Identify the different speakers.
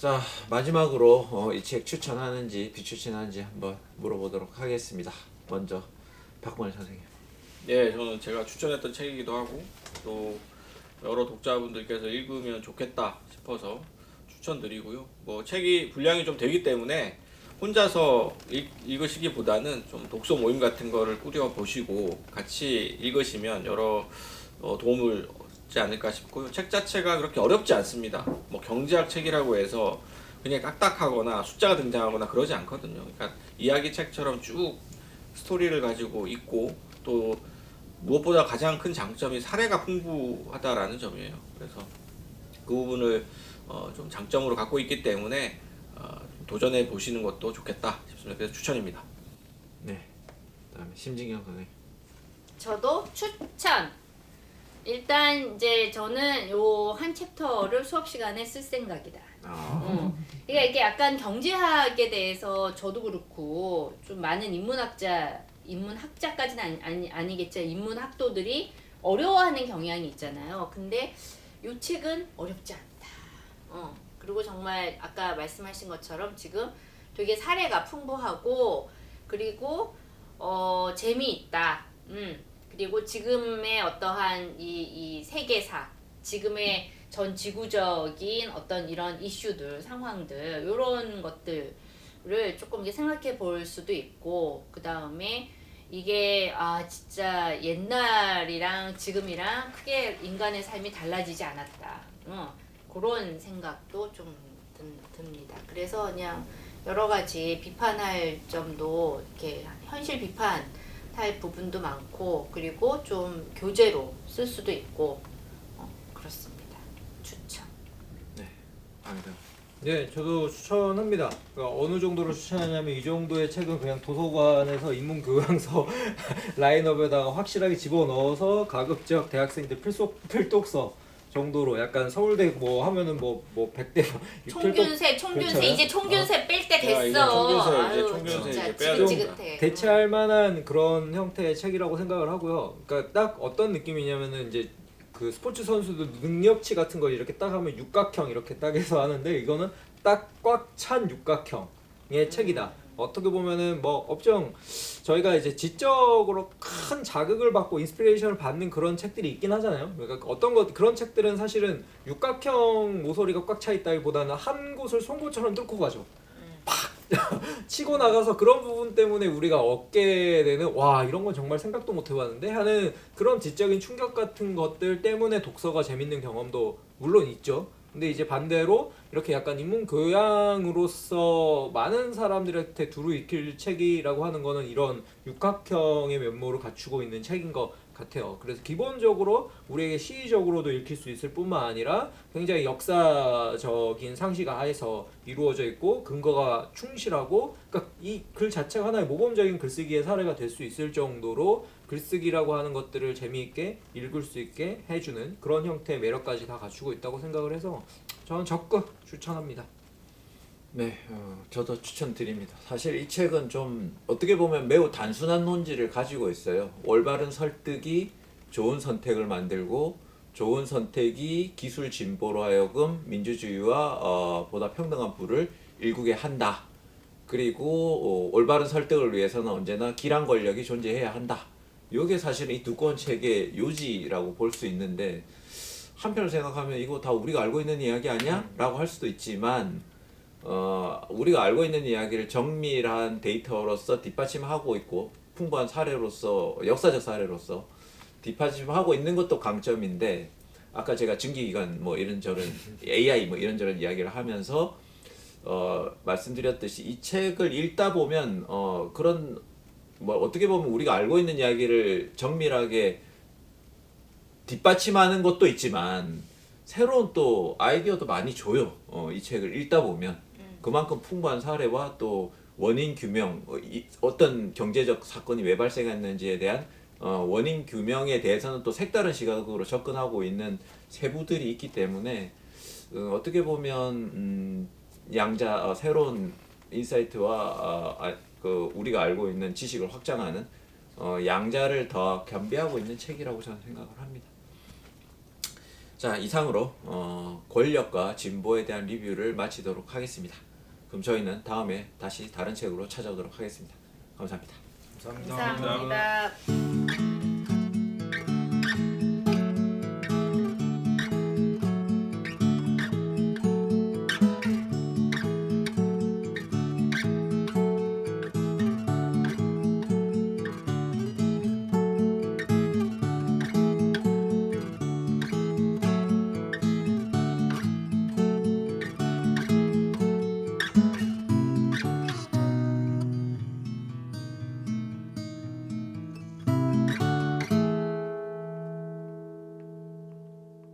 Speaker 1: 자, 마지막으로 이 책 추천하는지 비추천하는지 한번 물어보도록 하겠습니다. 먼저 박건일 선생님.
Speaker 2: 예, 저는 제가 추천했던 책이기도 하고 또 여러 독자분들께서 읽으면 좋겠다 싶어서 추천드리고요. 뭐 책이 분량이 좀 되기 때문에 혼자서 읽으시기보다는 좀 독서 모임 같은 거를 꾸려 보시고 같이 읽으시면 여러 도움을 얻지 않을까 싶고요. 책 자체가 그렇게 어렵지 않습니다. 뭐 경제학 책이라고 해서 그냥 딱딱하거나 숫자가 등장하거나 그러지 않거든요. 그러니까 이야기 책처럼 쭉 스토리를 가지고 있고 또 무엇보다 가장 큰 장점이 사례가 풍부하다라는 점이에요. 그래서 그 부분을 좀 장점으로 갖고 있기 때문에 도전해 보시는 것도 좋겠다 싶습니다. 그래서 추천입니다.
Speaker 1: 네. 그다음에 심진경 선생님.
Speaker 3: 저도 추천. 일단 이제 저는 요 한 챕터를 수업 시간에 쓸 생각이다. 그러니까 이게 약간 경제학에 대해서 저도 그렇고 좀 많은 인문학자까지는 아니겠죠. 인문학도들이 어려워하는 경향이 있잖아요. 근데 이 책은 어렵지 않다. 그리고 정말 아까 말씀하신 것처럼 지금 되게 사례가 풍부하고 그리고 재미있다. 그리고 지금의 어떠한 이 세계사, 지금의 전 지구적인 어떤 이런 이슈들, 상황들 이런 것들을 조금 이제 생각해 볼 수도 있고 그 다음에 이게 진짜 옛날이랑 지금이랑 크게 인간의 삶이 달라지지 않았다. 그런 생각도 좀 듭니다. 그래서 그냥 여러 가지 비판할 점도 이렇게 현실 비판할 부분도 많고 그리고 좀 교재로 쓸 수도 있고 그렇습니다. 추천.
Speaker 1: 네. 아니다.
Speaker 4: 네, 저도 추천합니다. 그러니까 어느 정도로 추천하냐면 이 정도의 책은 그냥 도서관에서 인문교양서 라인업에다가 확실하게 집어넣어서 가급적 대학생들 필독서 정도로 약간 서울대 뭐 하면은 뭐 100대
Speaker 3: 총균세
Speaker 4: 그렇죠.
Speaker 3: 이제 총균세 뺄 때
Speaker 2: 야, 이제
Speaker 3: 됐어.
Speaker 2: 총균세
Speaker 3: 진짜
Speaker 2: 이제 빼야
Speaker 3: 지긋지긋해.
Speaker 4: 대체할 만한 그런 형태의 책이라고 생각을 하고요. 그러니까 딱 어떤 느낌이냐면은 이제 그 스포츠 선수들 능력치 같은 거 이렇게 딱 하면 육각형 이렇게 딱 해서 하는데 이거는 딱 꽉 찬 육각형의 책이다. 어떻게 보면은 뭐 업종 저희가 이제 지적으로 큰 자극을 받고 인스피레이션을 받는 그런 책들이 있긴 하잖아요. 그러니까 어떤 것 그런 책들은 사실은 육각형 모서리가 꽉 차 있다기보다는 한 곳을 송곳처럼 뚫고 가죠. 치고 나가서 그런 부분 때문에 우리가 얻게 되는 와 이런 건 정말 생각도 못 해봤는데 하는 그런 지적인 충격 같은 것들 때문에 독서가 재밌는 경험도 물론 있죠. 근데 이제 반대로 이렇게 약간 인문 교양으로서 많은 사람들한테 두루 읽힐 책이라고 하는 거는 이런 육각형의 면모를 갖추고 있는 책인 것 같아요. 그래서 기본적으로 우리에게 시의적으로도 읽힐 수 있을 뿐만 아니라 굉장히 역사적인 상식 하에서 이루어져 있고 근거가 충실하고 그러니까 이 글 자체가 하나의 모범적인 글쓰기의 사례가 될 수 있을 정도로 글쓰기라고 하는 것들을 재미있게 읽을 수 있게 해주는 그런 형태의 매력까지 다 갖추고 있다고 생각을 해서 저는 적극 추천합니다.
Speaker 1: 네, 저도 추천드립니다. 사실 이 책은 좀 어떻게 보면 매우 단순한 논지를 가지고 있어요. 올바른 설득이 좋은 선택을 만들고 좋은 선택이 기술 진보로 하여금 민주주의와 보다 평등한 부를 일구게 한다. 그리고 올바른 설득을 위해서는 언제나 길한 권력이 존재해야 한다. 이게 사실은 이 두꺼운 책의 요지라고 볼 수 있는데 한편으로 생각하면 이거 다 우리가 알고 있는 이야기 아니야? 라고 할 수도 있지만 우리가 알고 있는 이야기를 정밀한 데이터로서 뒷받침하고 있고 풍부한 사례로서 역사적 사례로서 뒷받침하고 있는 것도 강점인데 아까 제가 증기기관 뭐 이런저런 AI 뭐 이런저런 이야기를 하면서 말씀드렸듯이 이 책을 읽다 보면 그런 뭐 어떻게 보면 우리가 알고 있는 이야기를 정밀하게 뒷받침하는 것도 있지만 새로운 또 아이디어도 많이 줘요. 이 책을 읽다 보면 그만큼 풍부한 사례와 또 원인 규명, 어떤 경제적 사건이 왜 발생했는지에 대한 원인 규명에 대해서는 또 색다른 시각으로 접근하고 있는 세부들이 있기 때문에 어떻게 보면 새로운 인사이트와 그 우리가 알고 있는 지식을 확장하는 양자를 더 겸비하고 있는 책이라고 저는 생각을 합니다. 자, 이상으로 권력과 진보에 대한 리뷰를 마치도록 하겠습니다. 그럼 저희는 다음에 다시 다른 책으로 찾아오도록 하겠습니다. 감사합니다.
Speaker 4: 감사합니다.
Speaker 3: 감사합니다.